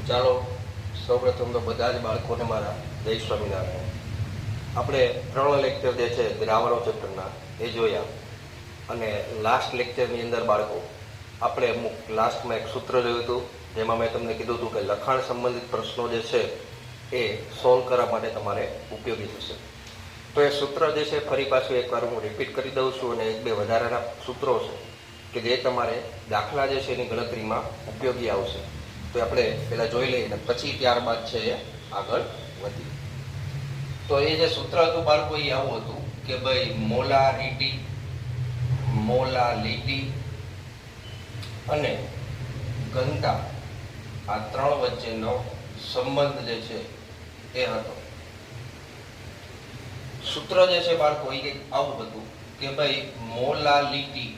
ચાલો સૌપ્રથમ તો બધા જ બાળકોને મારા જય સ્વામિનારાયણ. આપણે 3 લેક્ચર જે છે દ્રાવણો ચેપ્ટરના એ જોયા અને લાસ્ટ લેક્ચરની અંદર બાળકો આપણે અમુક લાસ્ટમાં એક સૂત્ર જોયું હતું જેમાં મેં તમને કીધું હતું કે લખાણ સંબંધિત પ્રશ્નો જે છે એ સોલ્વ કરવા માટે તમારે ઉપયોગી થશે. તો એ સૂત્ર જે છે ફરી પાછું એકવાર હું રિપીટ કરી દઉં છું અને 1-2 વધારાના સૂત્રો છે કે જે તમારે દાખલા જે છે એની ગણતરીમાં ઉપયોગી આવશે. તો આપણે પહેલાં જોઈ લઈએ અને પછી ત્યારબાદ છે એ આગળ વધીએ. તો એ જે સૂત્ર હતું બાળકો એ આવું હતું કે ભાઈ મોલાલિટી અને ઘનતા આ 3 વચ્ચેનો સંબંધ જે છે એ હતો. સૂત્ર જે છે બાળકો એ કંઈક આવું હતું કે ભાઈ molality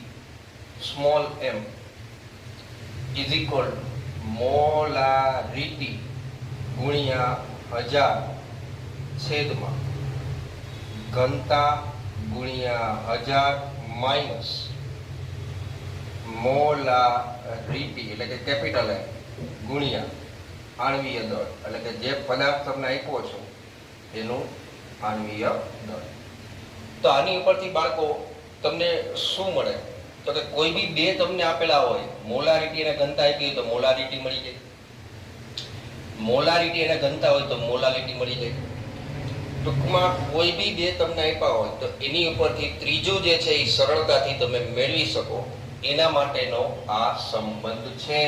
small m is equal to molarity ગુણ્યા 1000 છેદમાં ઘનતા ગુણ્યા 1000 માઇનસ મોલારિટી એટલે કે કેપિટલ M ગુણ્યા આણ્વીય દળ એટલે કે જે પદાર્થ તમને આપ્યો છે એનું આણ્વીય દળ. તો આની ઉપરથી બાળકો તમને શું મળે તો કે કોઈ બી બે તમને આપેલા હોય, મોલારિટી અને ઘનતા આપી હોય તો મોલારિટી મળી જાય, મોલારિટી અને ઘનતા હોય તો મોલારિટી મળી જાય. ટૂંકમાં કોઈ બી બે તમને આપ્યા હોય તો એની ઉપરથી ત્રીજું જે છે એ સરળતાથી તમે મેળવી શકો એના માટેનો આ સંબંધ છે.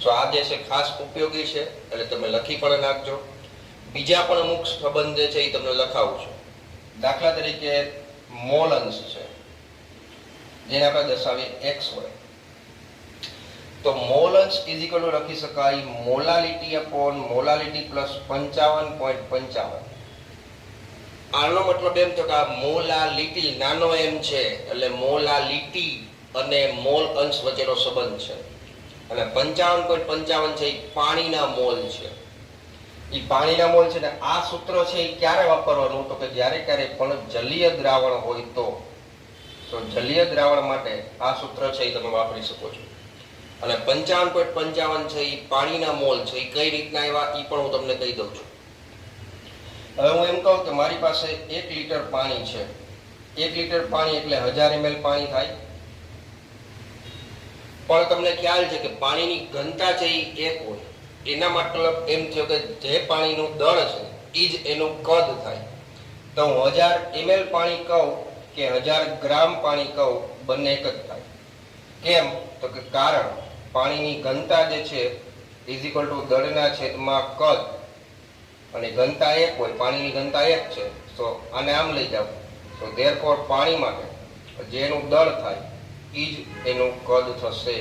તો આ જે છે ખાસ ઉપયોગી છે એટલે તમે લખી પણ નાખજો. બીજા પણ અમુક સંબંધ જે છે એ તમને લખાવું છું. દાખલા તરીકે મોલ અંશ છે જેને આપણે દર્શાવીએ x હોય તો મોલ અંશ ઇઝ ઇક્વલ ટુ લખી શકાય મોલાલિટી અપોન મોલાલિટી પ્લસ 55.55. આનો મતલબ એમ થયો કે આ મોલાલિટી નાનો m છે એટલે મોલાલિટી અને મોલ અંશ વચ્ચેનો સંબંધ છે અને 55.55 છે એ પાણીના મોલ છે. એ પાણીના મોલ છે ને આ સૂત્ર છે એ ક્યારે વાપરવાનું તો કે જ્યારે ક્યારે પણ જલીય દ્રાવણ હોય તો જલીય દ્રાવણ માટે આ સૂત્ર છે એ તમે વાપરી શકો છો. અને 55.55 છે એ પાણીના મોલ છે એ કઈ રીતના આવ્યા એ પણ હું તમને કહી દઉં છું. હવે હું એમ કહું કે મારી પાસે 1 લીટર પાણી છે. 1 લીટર પાણી એટલે 1000 ml પાણી થાય. પણ તમને ખ્યાલ છે કે પાણીની ઘનતા છે એ 1 હોય. એના મતલબ એમ થયો કે જે પાણીનું દળ છે એ જ એનું કદ થાય. તો હું 1000 ml પાણી કહું કે 1000 ગ્રામ પાણી કહું બંને એક જ થાય. કેમ તો કે કારણ પાણીની ઘનતા જે છે ઇઝ ઇક્વલ ટુ દળના છેદમાં કદ અને ઘનતા 1 હોય, પાણીની ઘનતા 1 છે તો આને આમ લઈ જાવ તો ધેરફોર પાણી માટે જેનું દળ થાય એ જ એનું કદ થશે.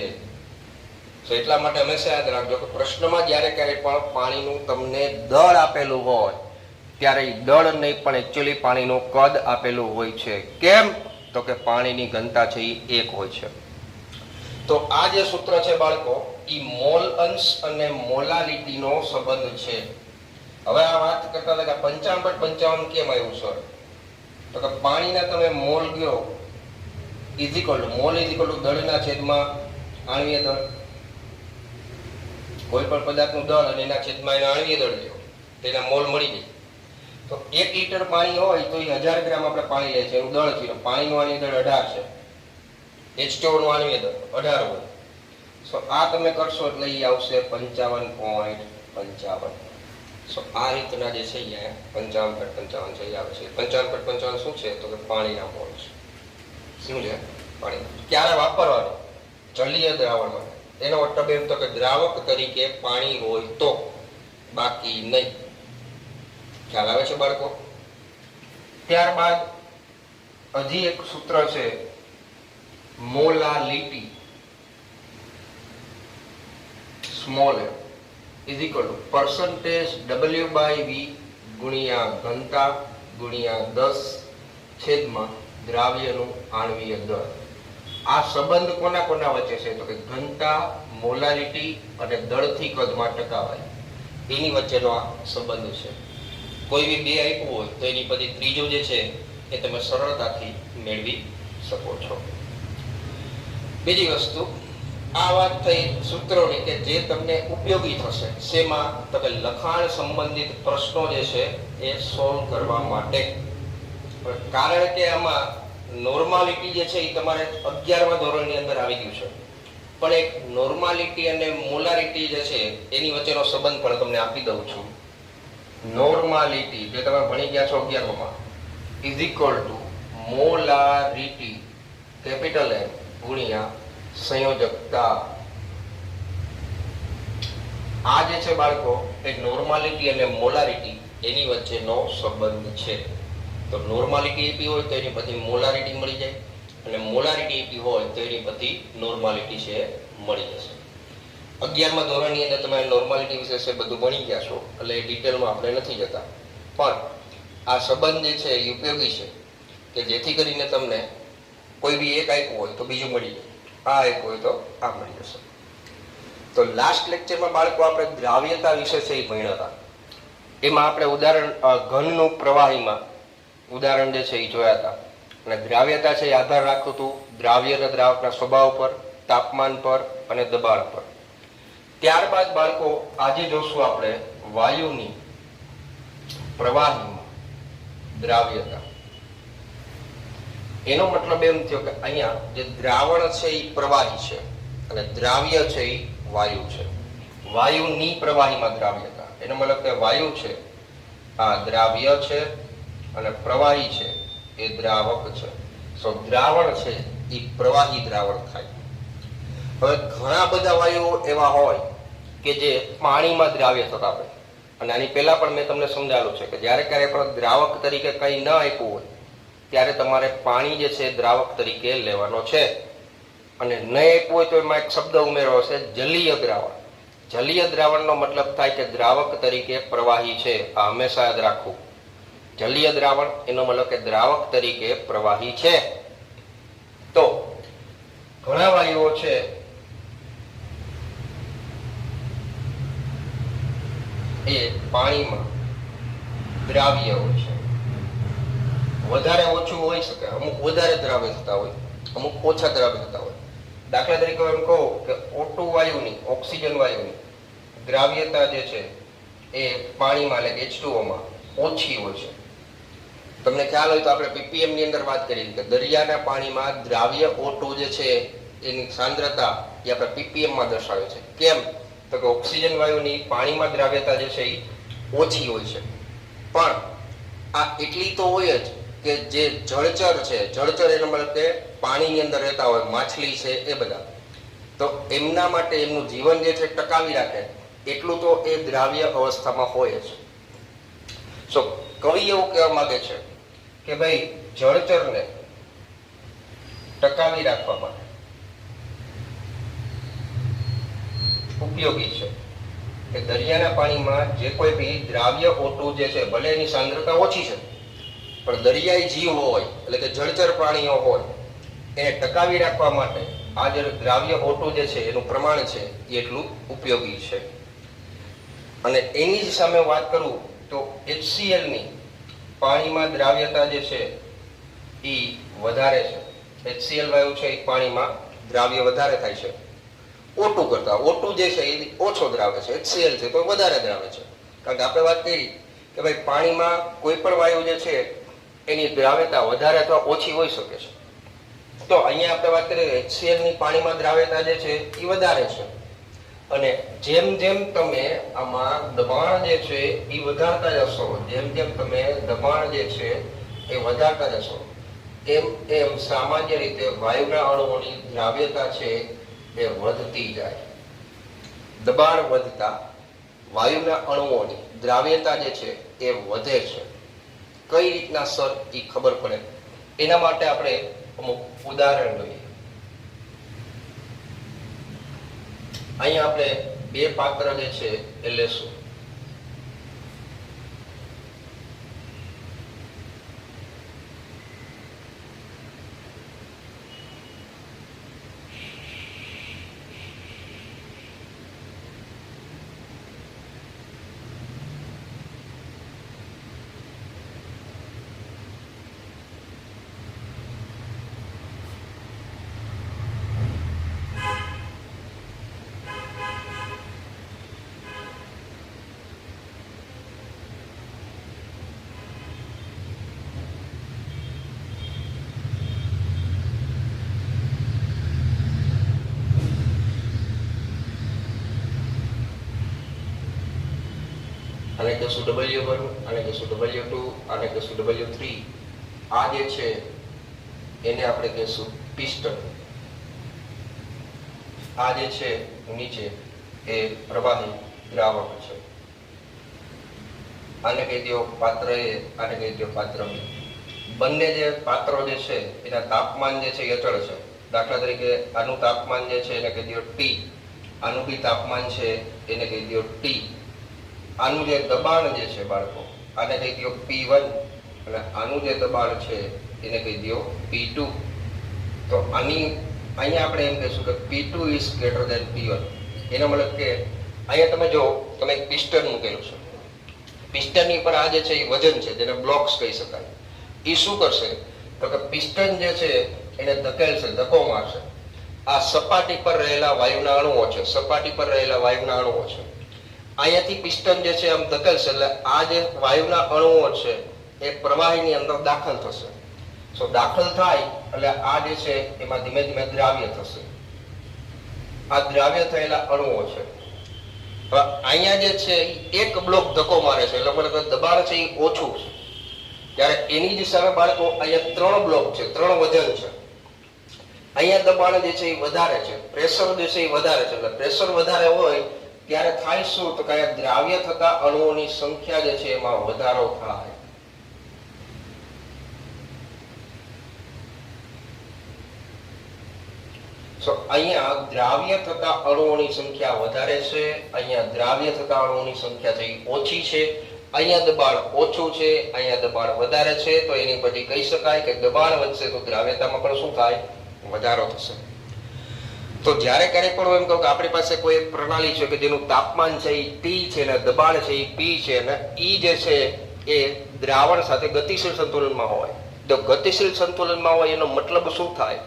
તો એટલા માટે હંમેશા યાદ રાખજો કે પ્રશ્નમાં જ્યારે ક્યારે પણ પાણીનું તમને દળ આપેલું હોય ત્યારે દળ નહીં પણ એકચ્યુઅલી પાણીનું કદ આપેલું હોય છે. કેમ તો કે પાણીની ઘનતા છે એ 1 હોય છે. તો આ જે સૂત્ર છે બાળકો એ મોલ અંશ અને મોલાલિટીનો સંબંધ છે. હવે આ વાત કરતા હતા કે 55.55 કેમ આવ્યું સર તો કે પાણીના તમે મોલ ગયો is equal to mole is equal to દળના છેદમાં આણ્વીય દળ. કોઈ પણ પદાર્થનું દળ અને એના છેદમાં એના આણ્વીય દળ લ્યો તેના મોલ મળી જાય. તો 1 લીટર પાણી હોય તો એ 1000 ગ્રામ આપણે પાણી લે છે એનું દળ છે. પાણીનું આણ્વીય દળ 18 છે. H2O નું આણ્વીય દળ 18 હોય. તો આ તમે કરશો એટલે એ આવશે 55.55. સો આ રીતના જે છે અહીંયા 55.55 છે એ આવે છે. 55.55 શું છે તો કે પાણીના મોલ છે. શું છે? પાણી. ક્યારે વાપરવાનું? જલીય દ્રાવણ માટે. એનો મતલબ એમ તો કે દ્રાવક તરીકે પાણી હોય તો, બાકી નહીં. ખ્યાલ આવે છે બાળકો? ત્યારબાદ હજી એક સૂત્ર છે molality small m is equal two percentage W/V ગુણ્યા ઘનતા ગુણ્યા 10 છેદમાં દ્રાવ્યનું આણ્વીય દળ. આ સંબંધ કોના કોના વચ્ચે છે તો કે ઘનતા, મોલારિટી અને દળથી કદમાં ટકાવારી એની વચ્ચેનો આ સંબંધ છે. કોઈ બી બે આપ્યું હોય તો એની પછી ત્રીજું જે છે એ તમે સરળતાથી મેળવી શકો છો. બીજી વસ્તુ આ વાત થઈ સૂત્રોની કે જે તમને ઉપયોગી થશે શેમાં, તો કે લખાણ સંબંધિત પ્રશ્નો જે છે એ સોલ્વ કરવા માટે. કારણ કે આમાં નોર્માલિટી જે છે એ તમારે 11મા ધોરણની અંદર આવી ગયું છે, પણ એક નોર્માલિટી અને મોલારિટી જે છે એની વચ્ચેનો સંબંધ પણ તમને આપી દઉં છું. નોર્માલિટી જે તમે ભણી ગયા છો 11માં is equal to molarity capital M ગુણ્યા સંયોજકતા. આ જે છે બાળકો એ નોર્માલિટી અને મોલારિટી એની વચ્ચેનો સંબંધ છે. તો નોર્માલિટી એપી હોય તો એની પછી મોલારિટી મળી જાય, અને મોલારિટી એપી હોય તો એની પછી નોર્માલિટી છે મળી જશે. 11મા ધોરણની અંદર તમે નોર્માલિટી વિશે છે બધું ભણી ગયા છો, એટલે એ ડિટેલમાં આપણે નથી જતા, પણ આ સંબંધ જે છે એ ઉપયોગી છે કે જેથી કરીને તમને કોઈ બી એક આપ્યું હોય તો બીજું મળી જાય, આ આપ્યું હોય તો આ મળી જશે. તો લાસ્ટ લેક્ચરમાં બાળકો આપણે દ્રાવ્યતા વિશે છે એ ભણ્યા હતા. એમાં આપણે ઉદાહરણ ઘનનું પ્રવાહીમાં ઉદાહરણ જે છે એ જોયા હતા. અને દ્રાવ્યતા છે એ આધાર રાખતું હતું દ્રાવ્ય અને દ્રાવકના સ્વભાવ પર, તાપમાન પર અને દબાણ પર. ત્યારબાદ બાળકો આજે જોશું આપણે વાયુની પ્રવાહીમાં દ્રાવ્યતા. એનો મતલબ એમ થયો કે અહીંયા જે દ્રાવણ છે એ પ્રવાહી છે અને દ્રાવ્ય છે એ વાયુ છે. વાયુની પ્રવાહીમાં દ્રાવ્યતા, એનો મતલબ કે વાયુ છે આ દ્રાવ્ય છે અને પ્રવાહી છે એ દ્રાવક છે. સો દ્રાવણ છે એ પ્રવાહી દ્રાવણ થાય. હવે ઘણા બધા વાયુઓ એવા હોય કે જે પાણીમાં દ્રાવ્ય થતા હોય, અને આની પહેલા પણ મેં તમને સમજાવેલું છે કે જ્યારે ક્યારે પણ દ્રાવક તરીકે કંઈ ન આપ્યું હોય ત્યારે તમારે પાણી જે છે દ્રાવક તરીકે લેવાનો છે. અને ન આપ્યું હોય તો એમાં એક શબ્દ ઉમેરો છે જલીય દ્રાવણ. જલીય દ્રાવણનો મતલબ થાય કે દ્રાવક તરીકે પ્રવાહી છે. આ હંમેશા યાદ રાખવું. જલીય દ્રાવણ એનો મતલબ કે દ્રાવક તરીકે પ્રવાહી છે. તો ઘણા વાયુઓ છે એ પાણીમાં દ્રાવ્ય હોય છે. વધારે ઓછું હોઈ શકે, અમુક વધારે દ્રાવ્ય થતા હોય, અમુક ઓછા દ્રાવ્ય થતા હોય. દાખલા તરીકે એમ કહું કે O2 વાયુની, ઓક્સિજન વાયુની દ્રાવ્યતા જે છે એ પાણીમાં એટલે H2O માં ઓછી હોય છે. તમને ખ્યાલ હોય તો આપણે ppm ની અંદર વાત કરી કે દરિયાના પાણીમાં દ્રાવ્ય O2 જે છે એની સાંદ્રતા એ આપણે ppm માં દર્શાવે છે. કેમ? તો કે ઓક્સિજન વાયુની પાણીમાં દ્રાવ્યતા જે છે એ ઓછી હોય છે. પણ આ એટલી તો હોય જ કે જે જળચર છે, જળચર એનો મતલબ કે પાણીની અંદર રહેતા હોય, માછલી છે એ બધા, તો એમના માટે એમનું જીવન જે છે ટકાવી રાખે એટલું તો એ દ્રાવ્ય અવસ્થામાં હોય જ. સો કવિ એવું કહેવા માંગે છે કે ભાઈ જળચરને ટકાવી રાખવા માટે ઉપયોગી છે કે દરિયાના પાણીમાં જે કોઈ બી દ્રાવ્ય O2 જે છે ભલે એની સાંદ્રતા ઓછી છે પણ દરિયાઈ જીવ હોય એટલે કે જળચર પ્રાણીઓ હોય એને ટકાવી રાખવા માટે આ જે દ્રાવ્ય O2 જે છે એનું પ્રમાણ છે એ એટલું ઉપયોગી છે. અને એની જ સામે વાત કરું તો HCl ની પાણીમાં દ્રાવ્યતા જે છે એ વધારે છે. HCl વાયુ છે એ પાણીમાં દ્રાવ્ય વધારે થાય છે O2 કરતા. O2 જે છે એ ઓછો દ્રાવે છે, HCl છે તો વધારે દ્રાવે છે. કારણ કે આપણે વાત કરી કે ભાઈ પાણીમાં કોઈ પણ વાયુ જે છે એની દ્રાવ્યતા વધારે અથવા ઓછી હોઈ શકે છે. તો અહીંયા આપણે વાત કરીએ HCl ની પાણીમાં દ્રાવ્યતા જે છે એ વધારે છે. અને જેમ જેમ તમે આમાં દબાણ જે છે એ વધારતા જશો, જેમ જેમ તમે દબાણ જે છે એ વધારતા જશો એમ એમ સામાન્ય રીતે વાયુના અણુઓની દ્રાવ્યતા છે એ વધતી જાય. દબાણ વધતા વાયુના અણુઓની દ્રાવ્યતા જે છે એ વધે છે. કઈ રીતના સર એ ખબર પડે એના માટે આપણે અમુક ઉદાહરણ લઈએ. અહીંયા આપણે બે પાત્ર જે છે એ લેશું. આને કહેશું W1, આને કહેશું W2, આને કહેશું W3. આ જે છે એને આપણે કહેશું પિસ્ટન. આ જે છે નીચે એ પ્રવાહી દ્રાવક છે. આને કહી દો પાત્ર A, આને કહી દો પાત્ર B. બંને જે પાત્રો જે છે એના તાપમાન જે છે એ અચળ છે. દાખલા તરીકે આનું તાપમાન જે છે એને કહી દો T, આનું બી તાપમાન છે એને કહી દો T. આનું જે દબાણ જે છે બાળકો આને કહી દો P1 અને આનું જે દબાણ છે એને કહી દો P2. તો અહીંયા આપણે એમ કહીશું કે P2 is greater than P1. એનો મતલબ કે અહીંયા તમે જો તમે એક પિસ્ટન મૂકેલું છે. પિસ્ટનની પર આ જે છે એ વજન છે જેને બ્લોક્સ કહી શકાય. એ શું કરશે તો કે પિસ્ટન જે છે એને ધકેલશે, ધક્કો મારશે. આ સપાટી પર રહેલા વાયુના અણુઓ છે, સપાટી પર રહેલા વાયુના અણુઓ છે. અહીંયાથી પિસ્ટન જે છે આમ ધકેલશે એટલે આ જે વાયુના અણુઓ છે એ પ્રવાહીની અંદર દાખલ થશે. સો દાખલ થાય એટલે આ જે છે એમાં ધીમે ધીમે દ્રાવ્ય થશે. આ દ્રાવ્ય થયેલા અણુઓ છે. અહીંયા જે છે એક બ્લોક ધક્કો મારે છે એટલે મને દબાણ છે એ ઓછું છે. ત્યારે એની જ સામે બાળકો અહીંયા 3 બ્લોક છે, 3 વજન છે. અહીંયા દબાણ જે છે એ વધારે છે, પ્રેશર જે છે એ વધારે છે. એટલે પ્રેશર વધારે હોય ત્યારે થાય શું તો કે અહીંયા દ્રાવ્ય થતા અણુઓની સંખ્યા જે છે એમાં વધારો થાય. સો અહીંયા દ્રાવ્ય થતા અણુઓની સંખ્યા વધારે છે, અહીંયા દ્રાવ્ય થતા અણુઓની સંખ્યા છે એ ઓછી છે. અહીંયા દબાણ ઓછું છે, અહીંયા દબાણ વધારે છે. તો એની પછી કહી શકાય કે દબાણ વધશે તો દ્રાવ્યતામાં પણ શું થાય? વધારો થશે. તો જ્યારે ક્યારેક પણ એમ કહું કે આપણી પાસે કોઈ એક પ્રણાલી છે કે જેનું તાપમાન છે એ T છે અને દબાણ છે એ P છે અને E જે છે એ દ્રાવણ સાથે ગતિશીલ સંતુલનમાં હોય. તો ગતિશીલ સંતુલનમાં હોય એનો મતલબ શું થાય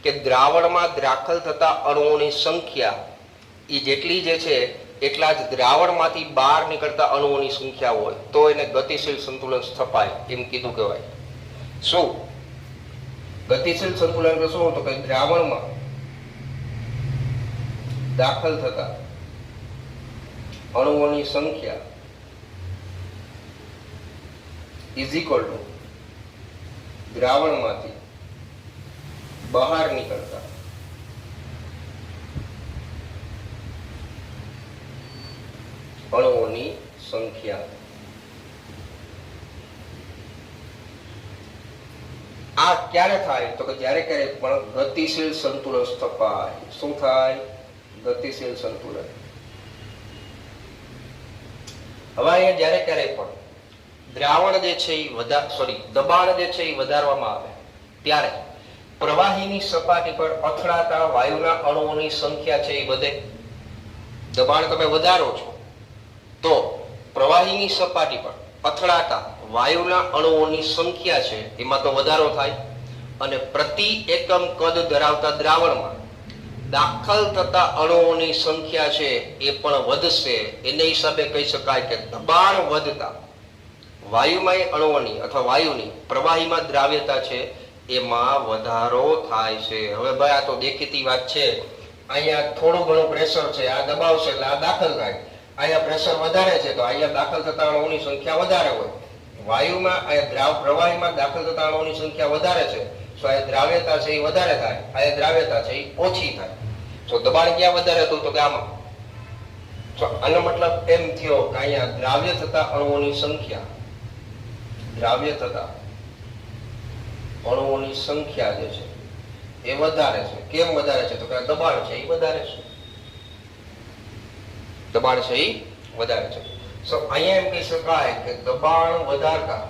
કે દ્રાવણમાં દાખલ થતા અણુઓની સંખ્યા એ જેટલી જે છે એટલા જ દ્રાવણમાંથી બહાર નીકળતા અણુઓની સંખ્યા હોય તો એને ગતિશીલ સંતુલન સ્થપાય એમ કીધું કહેવાય. શું ગતિશીલ સંતુલન એટલે શું? તો કે દ્રાવણમાં દાખલ થતા અણુઓની સંખ્યા ઇઝ ઇક્વલ ટુ દ્રાવણમાંથી બહાર નીકળતા અણુઓની સંખ્યા. આ ક્યારે થાય તો કે જ્યારે ક્યારે પણ ગતિશીલ સંતુલન સ્થપાય. શું થાય? ગતિશીલ સંતુલન. હવે અહીંયા જ્યારે ક્યારે પણ દ્રાવણ જે છે એ દબાણ જે છે એ વધારવામાં આવે ત્યારે પ્રવાહીની સપાટી પર અથડાતા વાયુના અણુઓની સંખ્યા છે એ વધે. દબાણ તમે વધારો છો તો પ્રવાહીની સપાટી પર અથડાતા વાયુના અણુઓની સંખ્યા છે એમાં તો વધારો થાય અને પ્રતિ એકમ કદ ધરાવતા દ્રાવણમાં દાખલ થતા અણુઓની સંખ્યા છે એ પણ વધશે. એને હિસાબે કહી શકાય કે દબાણ વધતા વાયુમય અણુઓની અથવા વાયુની પ્રવાહીમાં દ્રાવ્યતા છે એમાં વધારો થાય છે. હવે ભાઈ આ તો દેખીતી વાત છે. અહીંયા થોડું ઘણું પ્રેશર છે, આ દબાવશે એટલે આ દાખલ થાય. અહીંયા પ્રેશર વધારે છે તો અહીંયા દાખલ થતા અણુઓની સંખ્યા વધારે હોય. વાયુમાં અહીંયા પ્રવાહીમાં દાખલ થતા અણુઓની સંખ્યા વધારે છે તો અહીંયા દ્રાવ્યતા છે એ વધારે થાય, અહીંયા દ્રાવ્યતા છે એ ઓછી થાય. તો દબાણ ક્યાં વધારે હતું તો કે આમાં. તો આનો મતલબ એમ થયો કે અહીંયા દ્રાવ્ય થતા અણુઓની સંખ્યા જે છે એ વધારે છે. કેમ વધારે છે તો કે દબાણ છે એ વધારે છે. દબાણ છે એ વધારે છે. સો અહીંયા એમ કહી શકાય કે દબાણ વધારતા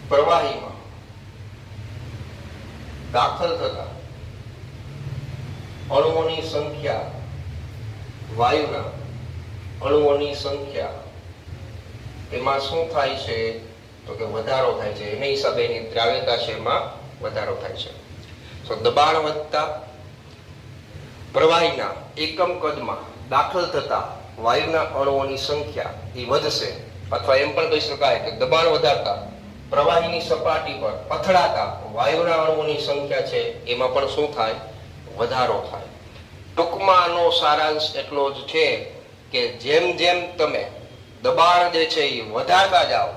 પ્રવાહીમાં દાખલ થતા અણુઓની સંખ્યા વાયુના અણુઓની સંખ્યા એમાં શું થાય છે તો કે વધારો થાય છે. એના હિસાબે એની દ્રાવ્યતા છે એમાં વધારો થાય છે. તો દબાણ વધતા પ્રવાહીના એકમ કદમાં દાખલ થતા વાયુના અણુઓની સંખ્યા એ વધશે. અથવા એમ પણ કહી શકાય કે દબાણ વધારતા પ્રવાહીની સપાટી પર અથડાતા વાયુના અણુઓની સંખ્યા છે એમાં પણ શું થાય? વધારો થાય. ટૂંકમાં આનો સારાંશ એટલો જ છે કે જેમ જેમ તમે દબાણ જે છે એ વધારતા જાઓ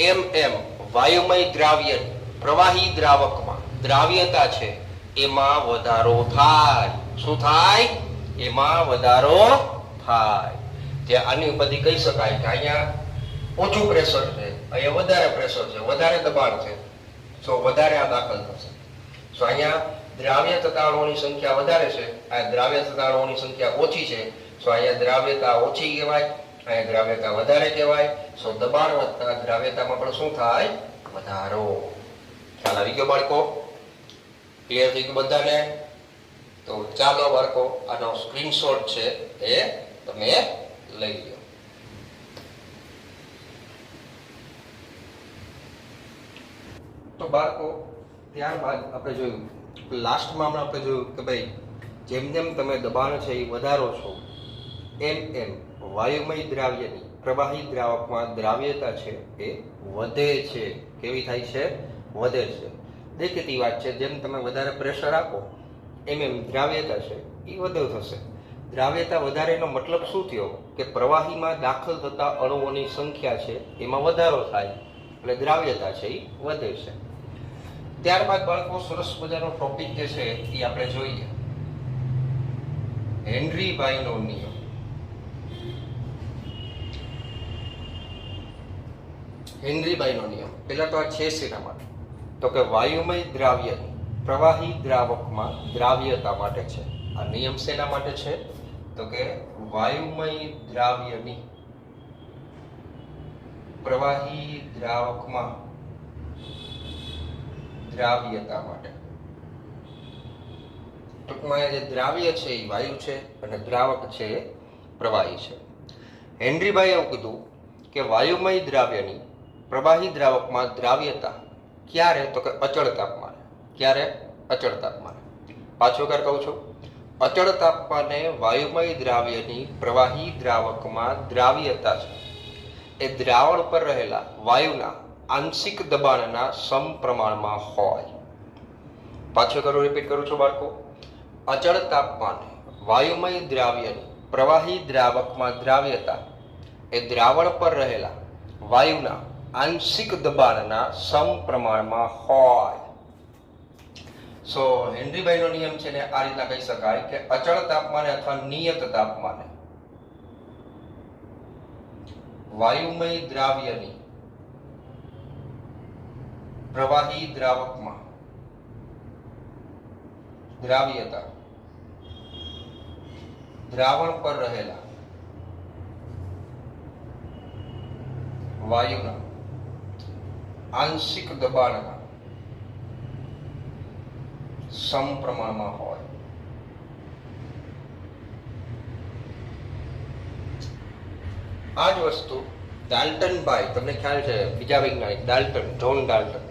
એમ એમ વાયુમય દ્રાવ્ય પ્રવાહી દ્રાવકમાં દ્રાવ્યતા છે એમાં વધારો થાય. શું થાય? એમાં વધારો થાય. ત્યાં આની ઉપરથી કહી શકાય કે અહીંયા ઓછું પ્રેશર છે, અહીંયા વધારે પ્રેશર છે, વધારે દબાણ છે, તો વધારે આ દાખલ થશે. તો અહીંયા દ્રાવ્ય તત્વોની સંખ્યા વધારે છે, આ દ્રાવ્ય તત્વોની સંખ્યા ઓછી છે, તો અહીંયા દ્રાવ્યતા ઓછી કહેવાય, અહીંયા દ્રાવ્યતા વધારે કહેવાય. તો દબાણ વધતા દ્રાવ્યતામાં પણ શું થાય? વધારો. ખ્યાલ આવી ગયો બાળકો? ક્લિયર થઈ ગયું બધાને? તો ચાલો બાળકો આનો સ્ક્રીનશોટ છે એ તમે લઈ લો. તો બાળકો ત્યારબાદ આપણે જોયું લાસ્ટમાં હમણાં આપણે જોયું કે ભાઈ જેમ જેમ તમે દબાણ છે એ વધારો છો એમ એમ વાયુમય દ્રાવ્યની પ્રવાહી દ્રાવકમાં દ્રાવ્યતા છે એ વધે છે. કેવી થાય છે? વધે છે. દેખીતી વાત છે, જેમ તમે વધારે પ્રેશર આપો એમ એમ દ્રાવ્યતા છે એ વધુ થશે. દ્રાવ્યતા વધારેનો મતલબ શું થયો? કે પ્રવાહીમાં દાખલ થતા અણુઓની સંખ્યા છે એમાં વધારો થાય એટલે દ્રાવ્યતા છે એ વધે છે. ત્યારબાદ બાળકો સરસ મજાનો ટોપિક જે છે એ આપણે જોઈએ, હેનરીભાઈનો નિયમ. હેનરીભાઈનો નિયમ પહેલા તો આ છે શેના માટે? તો કે વાયુમય દ્રાવ્યની પ્રવાહી દ્રાવકમાં દ્રાવ્યતા માટે છે. આ નિયમ શેના માટે છે? તો કે વાયુમય દ્રાવ્યની પ્રવાહી દ્રાવકમાં દ્રાવ્યતા માટે. ટૂંકમાં જે દ્રાવ્ય છે એ વાયુ છે અને દ્રાવક છે એ પ્રવાહી છે. હેનરીભાઈએ એવું કીધું કે વાયુમય દ્રાવ્યની પ્રવાહી દ્રાવકમાં દ્રાવ્યતા ક્યારે? તો કે અચળ તાપમાને. ક્યારે? અચળ તાપમાને. પાછો વાર કહું છું, અચળ તાપમાને વાયુમય દ્રાવ્યની પ્રવાહી દ્રાવકમાં દ્રાવ્યતા છે એ દ્રાવણ પર રહેલા વાયુના આંશિક દબાણના સમપ્રમાણમાં હોય. પાછો કરું, રિપીટ કરું છું બાળકો. અચળ તાપમાને વાયુમય દ્રાવ્યની પ્રવાહી દ્રાવકમાં દ્રાવ્યતા એ દ્રાવણ પર રહેલા વાયુના આંશિક દબાણના સમપ્રમાણમાં હોય. સો હેનરીભાઈનો નિયમ છે ને આ રીતના કહી શકાય કે અચળ તાપમાને અથવા નિયત તાપમાને વાયુમય દ્રાવ્યની પ્રવાહી દ્રાવકમાં દ્રાવ્યતા દ્રાવણ પર રહેલા વાયુના આંશિક દબાણના સમપ્રમાણમાં હોય. આ જ વસ્તુ ડાલ્ટનભાઈ, તમને ખ્યાલ છે બીજા વૈજ્ઞાનિક ડાલ્ટન, જોન ડાલ્ટન.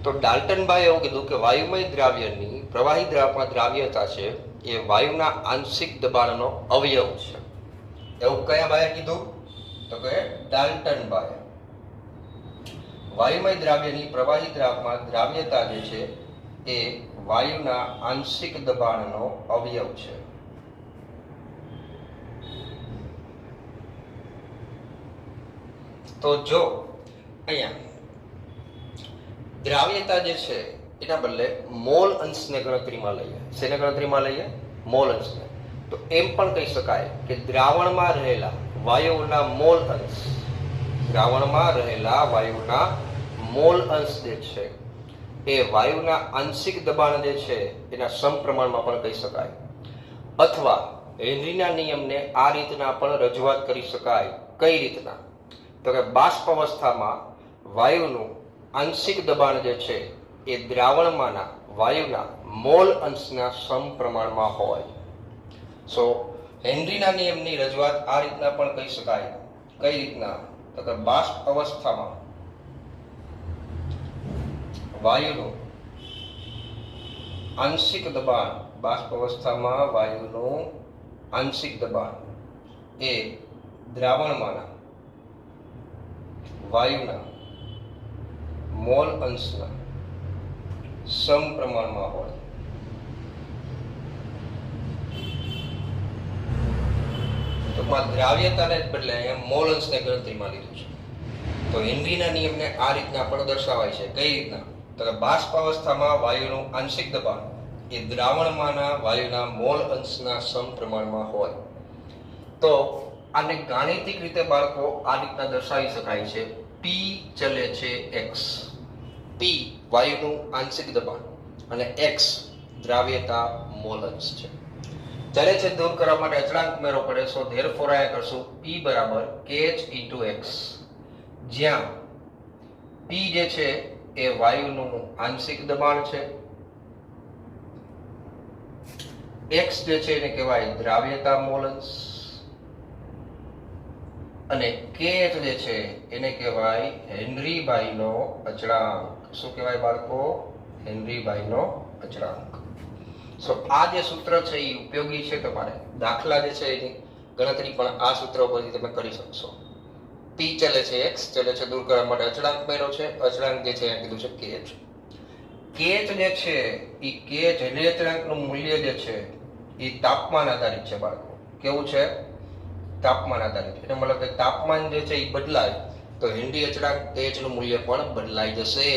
તો ડાલ્ટનભાઈ એવું કીધું કે વાયુમય દ્રાવ્યની પ્રવાહી દ્રાવકમાં દ્રાવ્યતા છે એ વાયુના આંશિક દબાણનો અવયવ છે. એવું કયા ભાઈએ કીધું? તો કે ડાલ્ટનભાઈ. વાયુમય દ્રાવ્યની પ્રવાહી દ્રાવકમાં દ્રાવ્યતા જે છે એ વાયુના આંશિક દબાણનો અવયવ છે. તો જો અહીંયા દ્રાવ્યતા જે છે એના બદલે મોલ અંશને ગણતરીમાં લઈએ. શેને ગણતરીમાં લઈએ? મોલ અંશને. તો એમ પણ કહી શકાય કે દ્રાવણમાં રહેલા વાયુના મોલ અંશ, દ્રાવણમાં રહેલા વાયુના મોલ અંશ જે છે એ વાયુના આંશિક દબાણ જે છે એના સમપ્રમાણમાં પણ કહી શકાય. અથવા હેનરીના નિયમને આ રીતના પણ રજૂઆત કરી શકાય. કઈ રીતના? તો કે બાષ્પ અવસ્થામાં વાયુનું આંશિક દબાણ જે છે એ દ્રાવણમાંના વાયુના મોલ અંશના સમપ્રમાણમાં હોય. સો હેનરીના નિયમની રજૂઆત આ રીતના પણ કહી શકાય. કઈ રીતના? તો કે બાષ્પ અવસ્થામાં વાયુનું આંશિક દબાણ, બાષ્પ અવસ્થામાં વાયુનું આંશિક દબાણ એ દ્રાવણમાંના વાયુના મોલ અંશના સમપ્રમાણમાં હોય. ટૂંકમાં દ્રાવ્યતાને જ બદલે અહીંયા મોલ અંશને ગણતરીમાં લીધું છે. તો હેનરીના નિયમને આ રીતના પણ દર્શાવાય છે. કઈ રીતના? તો કે બાષ્પાવસ્થામાં વાયુનું આંશિક દબાણ એ દ્રાવણમાંના વાયુના મોલ અંશના સમપ્રમાણમાં હોય. તો આને ગાણિતિક રીતે બાળકો આ રીતના દર્શાવી શકાય છે. પી ચલે છે એક્સ. પી વાયુનું આંશિક દબાણ અને એક્સ દ્રાવ્યતા મોલ અંશ છે. ચલે છે દૂર કરવા માટે અચળાંક ઉમેરવો પડે. સો ધેરફોર અહીંયા કરશું પી બરાબર kh ઇન્ટુ એક્સ, જ્યાં પી જે છે એ વાયુનું આંશિક દબાણ છે, એક્સ જે છે એને કહેવાય દ્રાવ્યતા મોલ અંશ, અને kh જે છે એને કહેવાય હેનરીભાઈનો અચળાંક. શું કહેવાય બાળકો? હેનરીભાઈનો અચળાંક. સો આ જે સૂત્ર છે એ ઉપયોગી છે. તમારે દાખલા જે છે એની ગણતરી પણ આ સૂત્ર પરથી તમે કરી શકશો. પી ચલે છે એક્સ, ચલે છે દૂર કરવા માટે અચળાંક મેળવ્યો છે. અચળાંક જે છે કીધું છે kh. kh જે છે એ kh હેનરી અચળાંકનું મૂલ્ય જે છે એ તાપમાન આધારિત છે બાળકો. કેવું છે? તાપમાન આધારિત. એટલે મતલબ કે તાપમાન જે છે એ બદલાય તો હેનરી અચળાંક kh નું મૂલ્ય પણ બદલાઈ જશે.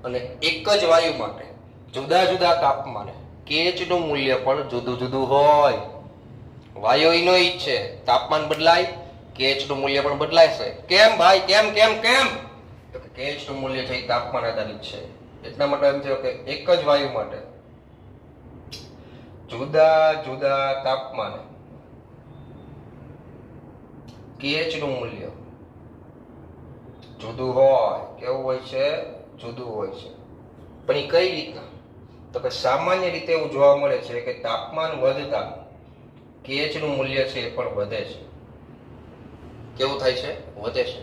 અને એક જ વાયુ માટે જુદા જુદા તાપમાને kh નું મૂલ્ય પણ જુદું જુદું હોય. વાયુ એનો જ છે, તાપમાન બદલાય kh નું મૂલ્ય પણ બદલાય છે. કેમ ભાઈ? કેમ કેમ કેમ? તો કે kh નું મૂલ્ય છે એ તાપમાન આધારિત છે. એટલા માટે એમ થયો કે એક જ વાયુ માટે જુદા જુદા તાપમાને kh નું મૂલ્ય જુદું હોય. કેવું હોય છે? જુદું હોય છે. પણ એ કઈ રીતના? તો કે સામાન્ય રીતે એવું જોવા મળે છે કે તાપમાન વધતા kh નું મૂલ્ય છે એ પણ વધે છે. કેવું થાય છે? વધે છે.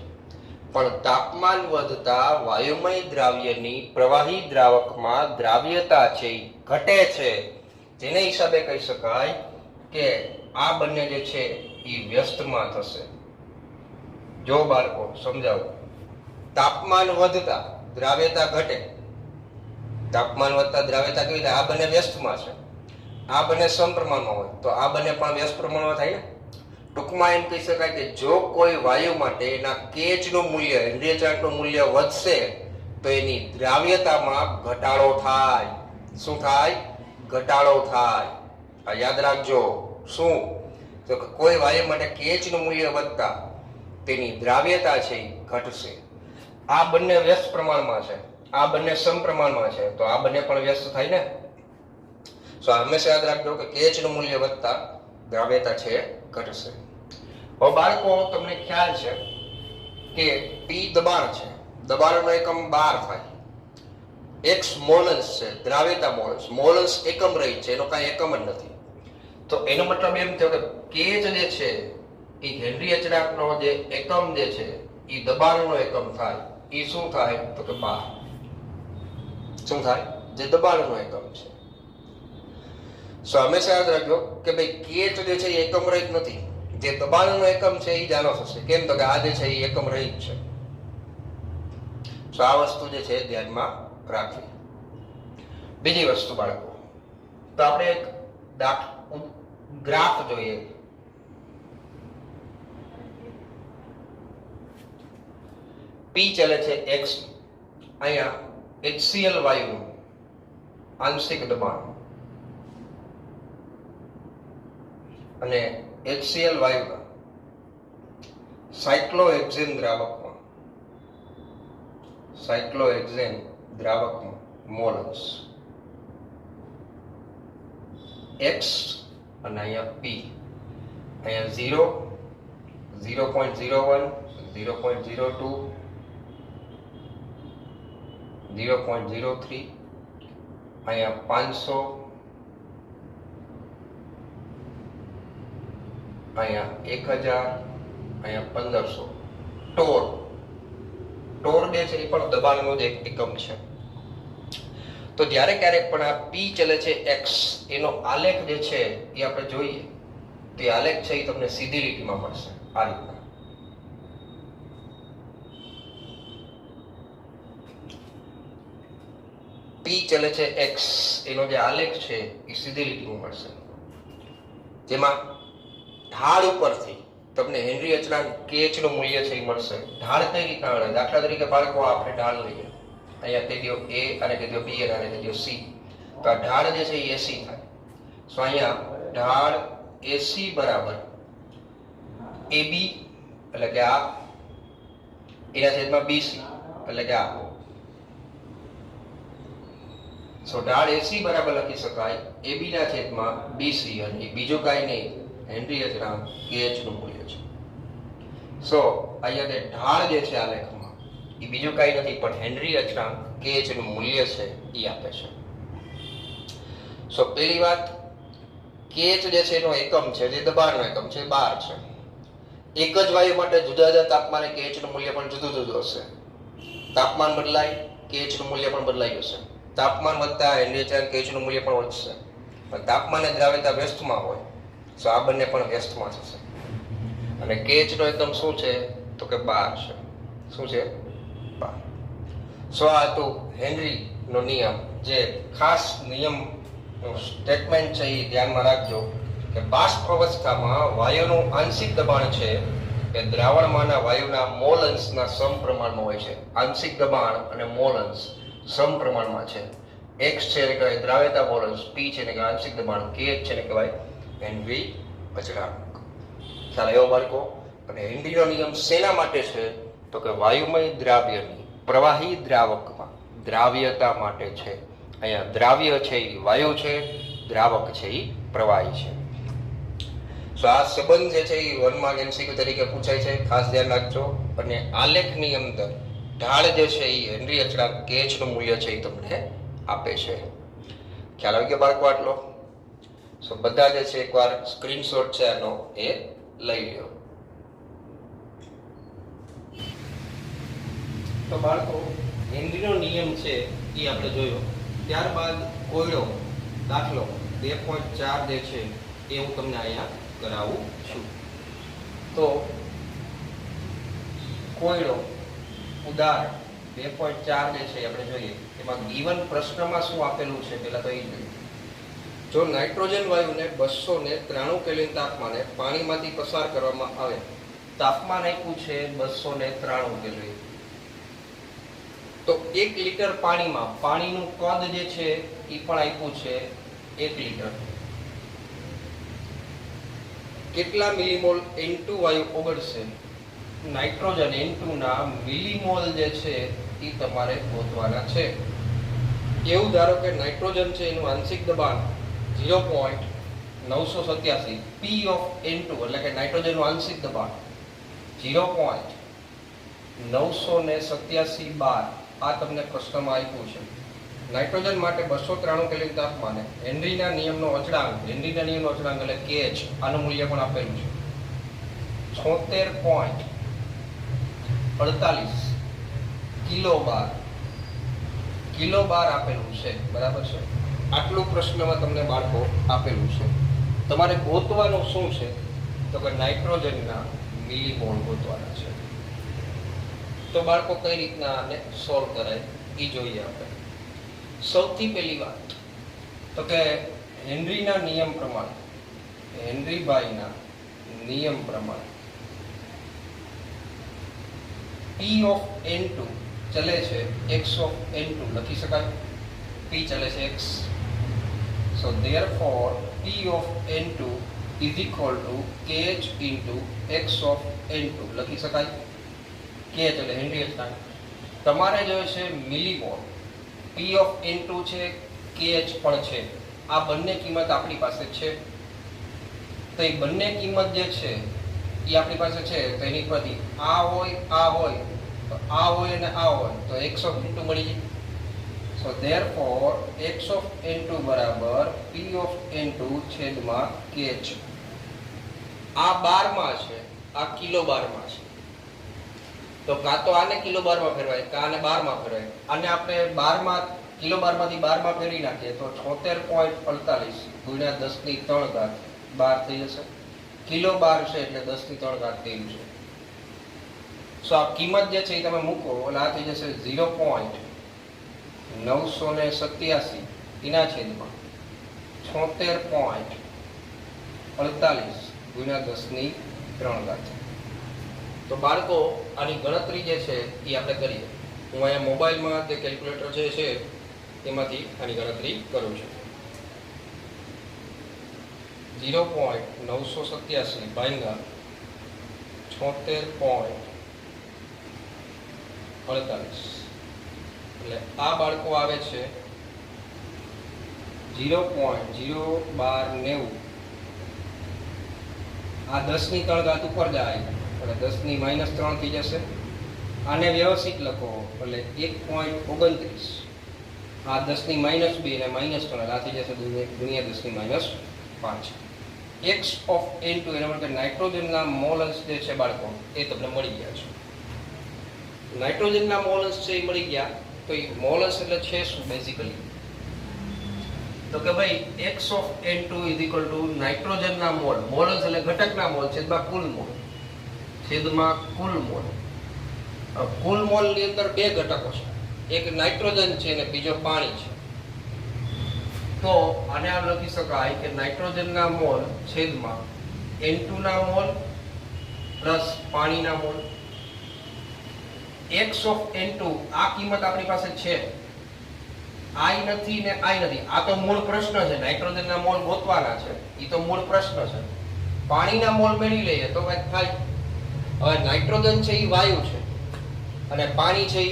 પણ તાપમાન વધતા વાયુમય દ્રાવ્યની પ્રવાહી દ્રાવકમાં દ્રાવ્યતા છે એ ઘટે છે. જેને હિસાબે કહી શકાય કે આ બંને જે છે એ વ્યસ્તમાં થશે. જો બાળકો સમજાવો, તાપમાન વધતા દ્રાવ્યતા ઘટે. તાપમાન વધતા દ્રાવ્યતા કેવી થાય? આ બંને વ્યસ્તમાં છે, આ બંને સમપ્રમાણમાં હોય તો આ બંને પણ વ્યસ્ત પ્રમાણમાં થાય ને. ટૂંકમાં એમ કહી શકાય કે જો કોઈ વાયુ માટે એના kh નું મૂલ્ય, હેનરી અચળાંકનું મૂલ્ય વધશે તો એની દ્રાવ્યતામાં ઘટાડો થાય. શું થાય? ઘટાડો થાય. આ યાદ રાખજો. શું? તો કે કોઈ વાયુ માટે kh નું મૂલ્ય વધતા તેની દ્રાવ્યતા છે એ ઘટશે. આ બંને વ્યસ્ત પ્રમાણમાં છે, આ બંને સમપ્રમાણમાં છે તો આ બંને પણ વ્યસ્ત થાય ને. સો હંમેશા યાદ રાખજો કે kh નું મૂલ્ય વધતા દ્રાવ્યતા છે ઘટશે. હવે બાળકો તમને ખ્યાલ છે કે પી દબાણ છે, દબાણનો એકમ બાર થાય. એક્સ મોલન્સ છે, દ્રાવ્યતા મોલન્સ. મોલન્સ એકમ રહી છે, એનો કાંઈ એકમ જ નથી. તો એનો મતલબ એમ થયો કે kh જે છે એ હેનરી અચળાંકનો જે એકમ જે છે એ દબાણનો એકમ થાય. એ શું થાય? તો કે 12. શું થાય? જે દબાણનો એકમ છે. સો હંમેશા યાદ રાખજો કે ભાઈ kh જે છે એ એકમ રહિત નથી. જે દબાણનો એકમ છે એ જાણો થશે. કેમ? તો કે આ જે છે એ એકમ રહિત છે. સો આ વસ્તુ જે છે ધ્યાનમાં રાખવી. બીજી વસ્તુ બાળકો, તો આપણે એક ગ્રાફ જોઈએ. પી ચલે છે એક્સ. અહીંયા HCl વાયુનું આંશિક દબાણ અને HCl વાયુના સાયક્લોહેક્ઝેન દ્રાવકમાં મોલ અંશ x અને અહીંયા p. અહીંયા 0, 0.01, 0.02, 0.03, અહીંયા 500, અહીંયા 1000, અહીંયા 1500. ટોર જે છે એ પણ દબાણનો જ એક એકમ છે. તો જ્યારે ક્યારેક પણ આ પી ચલે છે એક્સ, એનો આલેખ જે છે એ આપણે જોઈએ તો એ આલેખ છે એ તમને સીધી લીટીમાં મળશે આ રીતના. પી ચલે છે એક્સ, એનો જે આલેખ છે એ સીધી લીટીમાં મળશે, જેમાં ઢાળ ઉપરથી તમને હેનરી અચળાંક KH નું મૂલ્ય છે એ મળશે. ઢાળ કઈ રીતના મળે? દાખલા તરીકે બાળકો આપણે ઢાળ લઈએ, અહીંયા કહી દો A અને કહી દો B અને આને કહી દો C, તો આ ઢાળ જે છે એ AC થાય. સો અહીંયા ઢાળ AC બરાબર AB એટલે કે આ, એના છેદમાં BC એટલે કે આ. સો ઢાળ AC બરાબર લખી શકાય AB ના છેદમાં BC, અને બીજું કાંઈ નહીં, હેનરી અચળાંક KH નું મૂલ્ય છે. સો અહીંયા જે ઢાળ જે છે આ લેખમાં એ બીજું કાંઈ નથી પણ હેનરી અચળાંક KH નું મૂલ્ય છે એ આપે છે. સો પહેલી વાત, KH જે છે એનો એકમ છે, જે દબાણનો એકમ છે, 12 છે. એક જ વાયુ માટે જુદા જુદા તાપમાને KH નું મૂલ્ય પણ જુદું જુદું હશે. તાપમાન બદલાય, KH નું મૂલ્ય પણ બદલાઈ જશે. તાપમાન વધતા હેનરી અચળાંક KH નું મૂલ્ય પણ વધશે. પણ તાપમાને દ્રાવ્યતા વ્યસ્તમાં હોય, સો આ બંને પણ વ્યસ્તમાં થશે. અને KH નો એકમ શું છે તો કે 12 છે. શું છે? 12. સો આ હતું હેનરી નો નિયમ. જે ખાસ નિયમ સ્ટેટમેન્ટ છે એ ધ્યાનમાં રાખજો કે બાષ્પ અવસ્થામાં વાયુનું આંશિક દબાણ છે એ દ્રાવણમાંના વાયુના મોલ અંશના સમપ્રમાણમાં હોય છે. આંશિક દબાણ અને મોલ અંશ સમપ્રમાણમાં છે. X છે એને કહેવાય દ્રાવ્યતા મોલ અંશ, P છે એને કહેવાય આંશિક દબાણ, KH છે એને કહેવાય હેનરી અચળાંક. ખ્યાલ આવ્યો બાળકો? અને હેનરીનો નિયમ શેના માટે છે તો કે વાયુમય દ્રાવ્યની પ્રવાહી દ્રાવકમાં દ્રાવ્યતા માટે છે. અહીંયા દ્રાવ્ય છે એ વાયુ છે, દ્રાવક છે એ પ્રવાહી છે. સો આ સંબંધ જે છે એ 1 માર્ક MCQ તરીકે પૂછાય છે, ખાસ ધ્યાન રાખજો. અને આલેખની અંદર ઢાળ જે છે એ હેનરી અચળાંક KH નું મૂલ્ય છે એ તમને આપે છે. ખ્યાલ આવી ગયો બાળકો આટલો? સો બધા જે છે એકવાર સ્ક્રીનશોટ છે આનો એ લઈ લ્યો. તો બાળકો હેનરીનો નિયમ છે એ આપણે જોયો. ત્યારબાદ કોયડો દાખલો 2.4 જે છે એ હું તમને અહીંયા કરાવું છું. તો કોયડો ઉદાહરણ 2.4 જે છે આપણે જોઈએ. એમાં ગીવન પ્રશ્નમાં શું આપેલું છે પહેલા તો એ જોઈએ. જો નાઇટ્રોજન વાયુને 293 કેલ્વિન તાપમાને પાણીમાંથી પસાર કરવામાં આવે, તાપમાન આપ્યું છે 293 કેલ્વિન, તો 1 લીટર પાણીમાં પાણીનું કદ જે છે એ પણ આપ્યું છે 1 લીટર. કેટલા મિલીમોલ N2 વાયુ ઓગળશે? નાઇટ્રોજન N2 ના મિલીમોલ જે છે એ તમારે ગોતવાના છે. એવું ધારો કે નાઇટ્રોજન છે એનું આંશિક દબાણ 0.987 P of N2 એટલે કે નાઇટ્રોજનનું આંશિક દબાણ 0.987 બાર. આ તમને પ્રશ્નમાં આપ્યું છે. નાઇટ્રોજન માટે 293 કેલ્વિન તાપમાને હેનરીના નિયમનો અચળાંક, હેનરીના નિયમનો અચળાંક એટલે KH, આનું મૂલ્ય પણ આપેલું છે 76.48 કિલોબાર. કિલોબાર આપેલું છે, બરાબર છે? આટલું પ્રશ્નમાં તમને બાળકો આપેલું છે. તમારે ગોતવાનું શું છે તો કે નાઇટ્રોજનના મિલીમોલ ગોતવાના છે. તો બાળકો કઈ રીતના આને સોલ્વ કરાય એ જોઈએ આપણે. સૌથી પહેલી વાત તો કે હેનરીના નિયમ પ્રમાણે, હેનરીભાઈના નિયમ પ્રમાણે P of N2 ચલે છે X of N2 લખી શકાય. P ચલે છે X. So therefore P of N2 is equal to KH into X of N2 લખી શકાય. KH એટલે હેનરી અચળાંક. તમારે જોઈએ છે મિલીમોલ. P of N2 છે, KH પણ છે. આ બંને કિંમત આપણી પાસે છે. તો એ બંને કિંમત જે છે એ આપણી પાસે છે. તો એની પરથી આ હોય તો આ હોય અને આ હોય તો X of N2 મળી જાય. So therefore X of N2 બરાબર P of N2 છેદમાં KH. આ બારમાં છે, આ કિલો બારમાં છે. તો કાં તો આને કિલો બારમાં ફેરવાય, કાં આને બારમાં ફેરવાય. આને આપણે બારમાં કિલો બારમાંથી બારમાં ફેરવી નાખીએ તો 76.48 ગુણ્યા 10⁻³ બાર થઈ જશે. કિલો બાર છે એટલે 10⁻³ થયું છે. સો આ કિંમત જે છે એ તમે મૂકો એટલે આ થઈ જશે 0.987 એના છેદમાં 76.48 ગુણ્યા 10⁻3. તો બાળકો આની ગણતરી જે છે એ આપણે કરીએ. હું અહીંયા મોબાઈલમાં જે કેલ્ક્યુલેટર જે છે એમાંથી આની ગણતરી કરું છું. 0.987 ભાગ્યા 76.48 એટલે આ બાળકો આવે છે 0.01290. આ 10⁻3 ઉપર જાય એટલે 10⁻³ થઈ જશે. આને વ્યવસ્થિત લખો એટલે 1.29. આ 10⁻2 અને -3 આ થઈ જશે ગુણ્યા 10⁻5. x ઓફ n2 એના માટે નાઇટ્રોજનના મોલ્સ જે છે બાળકો એ તમને મળી ગયા છે. નાઇટ્રોજનના મોલ્સ છે એ મળી ગયા. તો એ મોલ્સ એટલે છે શું બેઝિકલી? તો કે ભાઈ x ઓફ n2 નાઇટ્રોજનના મોલ. મોલ્સ એટલે ઘટકના મોલ છેદમાં કુલ મોલ. છેદમાં કુલ મોલ. કુલ મોલ ની અંદર બે ઘટકો છે, એક નાઇટ્રોજન છે અને બીજો પાણી છે. તો આને આમ લખી શકાય કે નાઇટ્રોજનના મોલ છેદમાં n2 ના મોલ પ્લસ પાણીના મોલ. x ઓફ n2 આ કિંમત આપણી પાસે છે, I નથી ને I નથી. આ તો મૂળ પ્રશ્ન છે. નાઇટ્રોજનના મોલ ગોતવાના છે, એ તો મૂળ પ્રશ્ન છે. પાણીના મોલ મેળવી લઈએ તો કંઈક થાય. હવે નાઇટ્રોજન છે એ વાયુ છે અને પાણી છે એ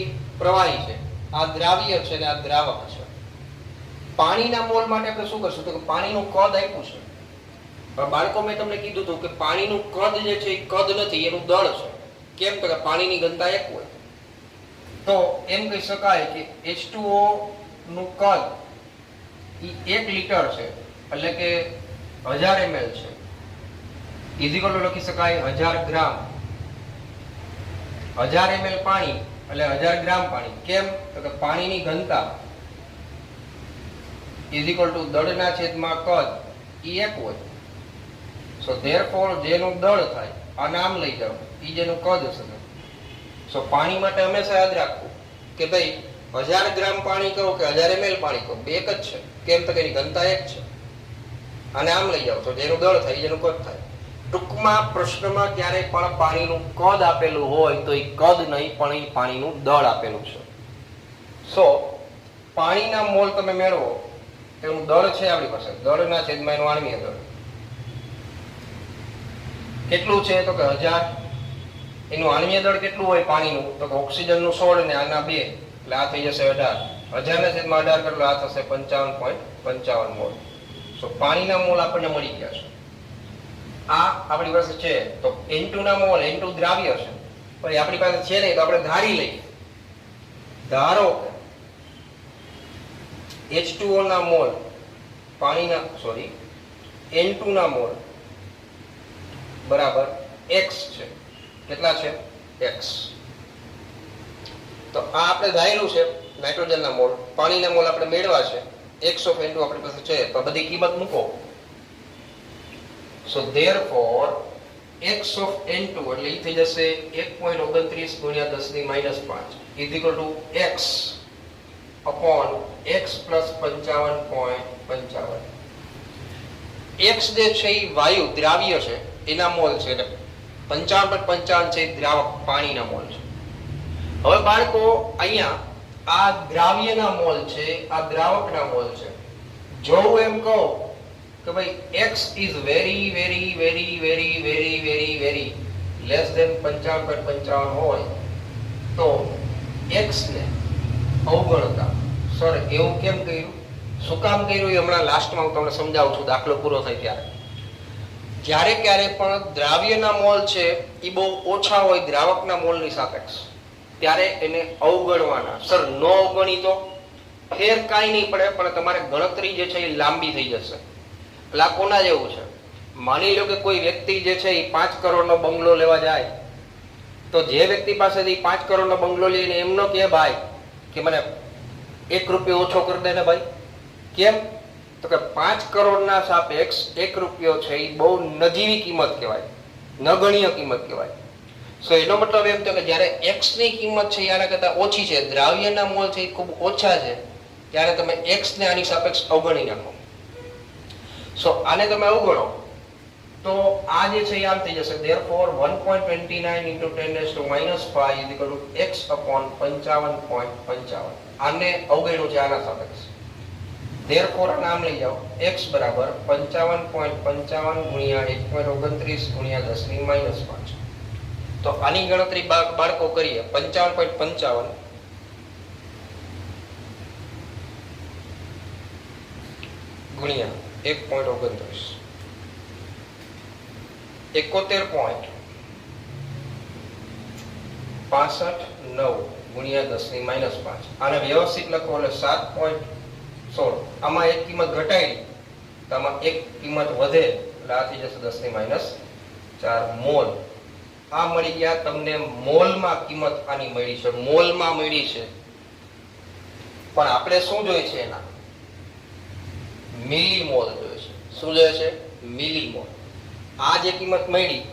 પ્રવાહી છે. આ દ્રાવ્ય છે અને આ દ્રાવક છે. પાણીના મોલ માટે આપણે શું કરશું? તો કે પાણીનું કદ આપ્યું છે. પણ બાળકો મેં તમને કીધું હતું કે પાણીનું કદ જે છે એ કદ નથી, એનું દળ છે. કેમ? તો કે પાણીની ઘનતા 1 હોય. તો એમ કહી શકાય કે H2O નું કદ એ 1 લિટર છે, એટલે કે 1000 ml છે. ઇઝિકલ લખી શકાય 1000 ગ્રામ. 1000 ml પાણી એટલે 1000 ગ્રામ પાણી. કેમ? તો કે પાણીની ઘનતા ઇઝિકલ ટુ દળના છેદમાં કદ એ 1 હોય. સો ધેરફોર જેનું દળ થાય આ નામ લઈ જાઓ, એ જેનું કદ હશે. સો પાણી માટે હંમેશા યાદ રાખવું કે ભાઈ 1000 ગ્રામ પાણી કહો કે 1000 ml પાણી કહો, બે એક જ છે. કેમ? તો કે એની ઘનતા 1 છે. આને આમ લઈ જાઓ તો જેનું દળ થાય જેનું કદ થાય. ટૂંકમાં પ્રશ્નમાં ક્યારેય પણ પાણીનું કદ આપેલું હોય તો એ કદ નહીં પણ એ પાણીનું દળ આપેલું છે. સો પાણીના મોલ તમે મેળવો, તેનું દળ છે આપણી પાસે, દળના છેદમાં એનું આણ્વીય દળ કેટલું છે? તો કે 1000. એનું આણ્વીય દળ કેટલું હોય પાણીનું? તો કે ઓક્સિજનનું 16 ને આના 2 એટલે આ થઈ જશે 18. 1000 ના છેદમાં 18 કેટલું? આ થશે 55.55 મોલ. સો પાણીના મોલ આપણને મળી ગયા છે. આ આપણી પાસે છે. તો N2 ના મોલ, N2 દ્રાવ્ય છે, પણ આપણી પાસે છે નહીં તો આપણે ધારી લઈએ. ધારો H2O ના મોલ પાણીના N2 ના મોલ બરાબર x છે. કેટલા છે? x. તો આ આપણે ધારેલું છે નાઇટ્રોજનના મોલ. પાણીના મોલ આપણે મેળવા છે. x ઓફ n2 આપણી પાસે છે, તો બધી કિંમત મૂકો. સો therefore x of n2 એટલે એ થઈ જશે 1.29 ગુણ્યા 10⁻5 equal to x upon x plus 55.55. x જે છે એ વાયુ દ્રાવ્ય છે એના મોલ છે, એટલે 55.55 છે દ્રાવક પાણીના મોલ છે. હવે બાળકો અહીંયા આ દ્રાવ્યના મોલ છે, આ દ્રાવકના મોલ છે. જો હું એમ કહું કે ભાઈ x is very very very very very very very less than 55.55 હોય તો x ને અવગણતા. સર એવું કેમ કર્યું? શું કામ કર્યું એ હમણાં લાસ્ટમાં હું તમને સમજાવું છું, દાખલો પૂરો થાય ત્યારે. જ્યારે ક્યારે પણ દ્રાવ્યના મોલ છે એ બહુ ઓછા હોય દ્રાવકના મોલની સાપેક્ષ, ત્યારે એને અવગણવાના. સર નો અવગણી તો ફેર કાંઈ નહીં પડે, પણ તમારે ગણતરી જે છે એ લાંબી થઈ જશે. એટલે આ કોના જેવું છે? માની લો કે કોઈ વ્યક્તિ જે છે એ 5 કરોડનો બંગલો લેવા જાય, તો જે વ્યક્તિ પાસેથી 5 કરોડનો બંગલો લઈને એમનો કે ભાઈ કે મને 1 રૂપિયો ઓછો કરી દે ને ભાઈ. કેમ? તો કે 5 કરોડના સાપેક્ષ 1 રૂપિયો છે એ બહુ નજીવી કિંમત કહેવાય, નગણ્ય કિંમત કહેવાય. સો એનો મતલબ એમ તો કે જ્યારે x ની કિંમત છે આના કરતા ઓછી છે, દ્રાવ્યના મોલ છે એ ખૂબ ઓછા છે, ત્યારે તમે x ને આની સાપેક્ષ અવગણી નાખો. સો આને તમે અવગણો તો આ જે છે એ આમ થઈ જશે therefore 1.29 into 10 raised to minus 5 is equal to x upon 55.55 આને અવગણ્યું છે આના સાપેક્ષ therefore આ નામ લઈ જાઓ x બરાબર 55.55 ગુણ્યા 1.29 ગુણ્યા 10 ની minus 5 તો આની ગણતરી બાળકો કરીએ 55.55 ગુણ્યા 1.29 71.65 ગુણ્યા 10 ની minus 5 આને વ્યવસ્થિત લખો એટલે 7.16 આમાં એક કિંમત ઘટાડી તો આમાં એક કિંમત વધે એટલે આ થઈ જશે 10 ની minus 4 મોલ આ મળી ગયા તમને મોલમાં કિંમત આની મળી છે મોલમાં મળી છે પણ આપણે શું જોઈએ છે એના મિલીમોલ જોઈએ છે શું જોઈએ છે મિલીમોલ આ જે કિંમત મળી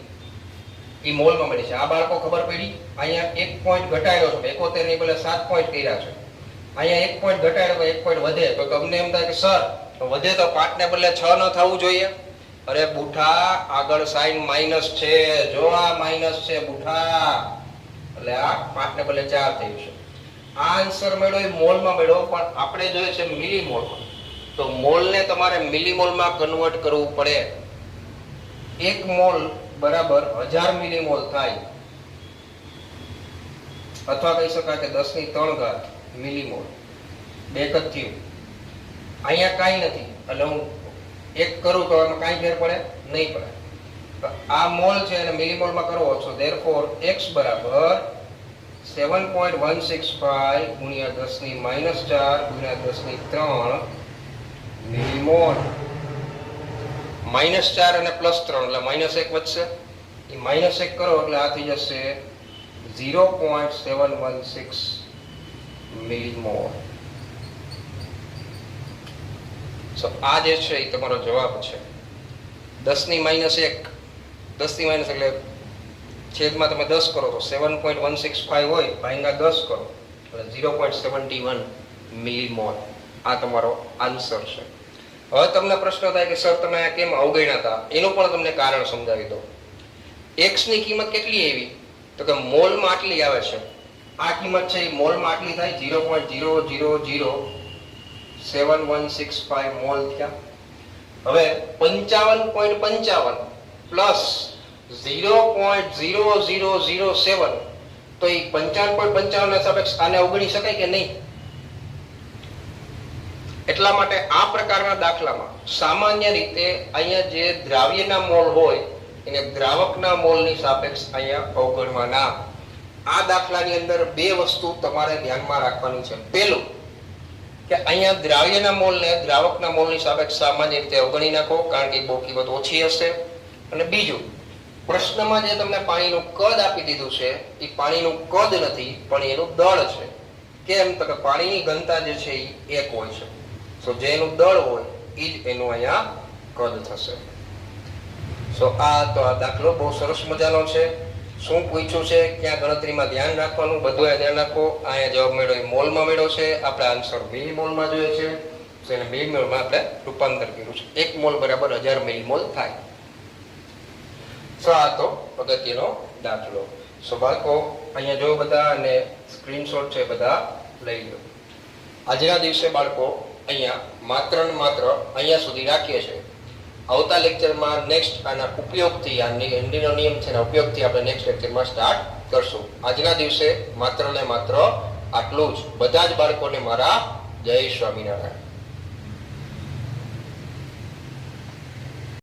એ મોલમાં મળી છે આ બાળકો ખબર પડી અહીંયા 1 પોઈન્ટ ઘટાડ્યો છે 71 ની બદલે 7 પોઈન્ટ કર્યા છે અહીંયા 1 પોઈન્ટ ઘટાડ્યો તો 1 પોઈન્ટ વધે તો તમને એમ થાય કે સર વધે તો 5 ને બદલે 6 ન થવું જોઈએ અરે બુઠા આગળ સાઈન માઈનસ છે જો આ માઈનસ છે બુઠા એટલે આ 5 ને બદલે 4 થયું છે આ આન્સર મળ્યો એ મોલમાં મળ્યો પણ આપણે જોઈએ છે મિલીમોલમાં તો મોલને તમારે મિલીમોલમાં કન્વર્ટ કરવું પડે 1 મોલ બરાબર 1000 મિલીમોલ થાય અથવા કહી શકાય કે 10 ની 3 ઘાત મિલીમોલ બે જ થયું અહીંયા કાંઈ નથી એટલે હું એક કરું તો એમાં કાંઈ ફેર પડે નહીં પડે તો આ મોલ છે અને મિલીમોલમાં કરવો છો therefore x બરાબર 7.165 ગુણ્યા 10 ની -4 ગુણ્યા 10 ની 3 મિલીમોલ -4 અને +3 એટલે -1 વધશે એ -1 કરો એટલે આ થઈ જશે 0.716 મિલીમોલ સો આ જે છે એ તમારો જવાબ છે 10 ની -1 10 ની માઇનસ એટલે છેદમાં તમે 10 કરો તો 7.165 હોય ભાગ્યા 10 કરો એટલે 0.71 મિલીમોલ આ તમારો આન્સર છે હવે તમને પ્રશ્ન થાય કે સર તમે આ કેમ અવગણ્યા હતા એનું પણ તમને કારણ સમજાવી દો x ની કિંમત કેટલી આવી તો કે મોલમાં આટલી આવે છે આ કિંમત છે એ મોલમાં આટલી થાય 0.000765 મોલ થયા હવે 55.55 પ્લસ 0.0007 તો એ 55.55 ના સાપેક્ષ આને અવગણી શકાય કે નહીં એટલા માટે આ પ્રકારના દાખલામાં સામાન્ય રીતે અહીંયા જે દ્રાવ્યના મોલ હોય એને દ્રાવકના મોલની સાપેક્ષ અહીંયા અવગણવાના આ દાખલાની અંદર બે વસ્તુ તમારે ધ્યાનમાં રાખવાની છે પહેલું કે અહીંયા દ્રાવ્યના મોલને દ્રાવકના મોલની સાપેક્ષ સામાન્ય રીતે અવગણી નાખો કારણ કે બહુ કિંમત ઓછી હશે અને બીજું પ્રશ્નમાં જે તમને પાણીનું કદ આપી દીધું છે એ પાણીનું કદ નથી પણ એનું દળ છે કેમ તો કે પાણીની ઘનતા જે છે એ 1 હોય છે સો જેનું દળ હોય એ જ એનું અહીંયા કદ થશે સો આ તો આ દાખલો બહુ સરસ મજાનો છે શું પૂછ્યું છે ક્યાં ગણતરીમાં ધ્યાન રાખવાનું બધું ધ્યાન રાખો અહીંયા જવાબ મળ્યો એ મોલમાં મળ્યો છે આપણે આન્સર મિલીમોલમાં જોઈએ છે તો એને મિલીમોલમાં આપણે રૂપાંતર કર્યું છે 1 મોલ બરાબર 1000 મિલીમોલ થાય સો આ તો અગત્યનો દાખલો સો બાળકો અહીંયા જો બધા અને સ્ક્રીનશોટ છે બધા લઈ લો આજના દિવસે બાળકો અહીંયા માત્ર ને માત્ર અહીંયા સુધી રાખીએ છીએ આવતા લેક્ચરમાં નેક્સ્ટ આના ઉપયોગથી આ એનડીનો નિયમ છે એના ઉપયોગથી આપણે નેક્સ્ટ લેક્ચરમાં સ્ટાર્ટ કરશું આજના દિવસે માત્ર ને માત્ર આટલું જ બધા જ બાળકોને મારા જય સ્વામિનારાયણ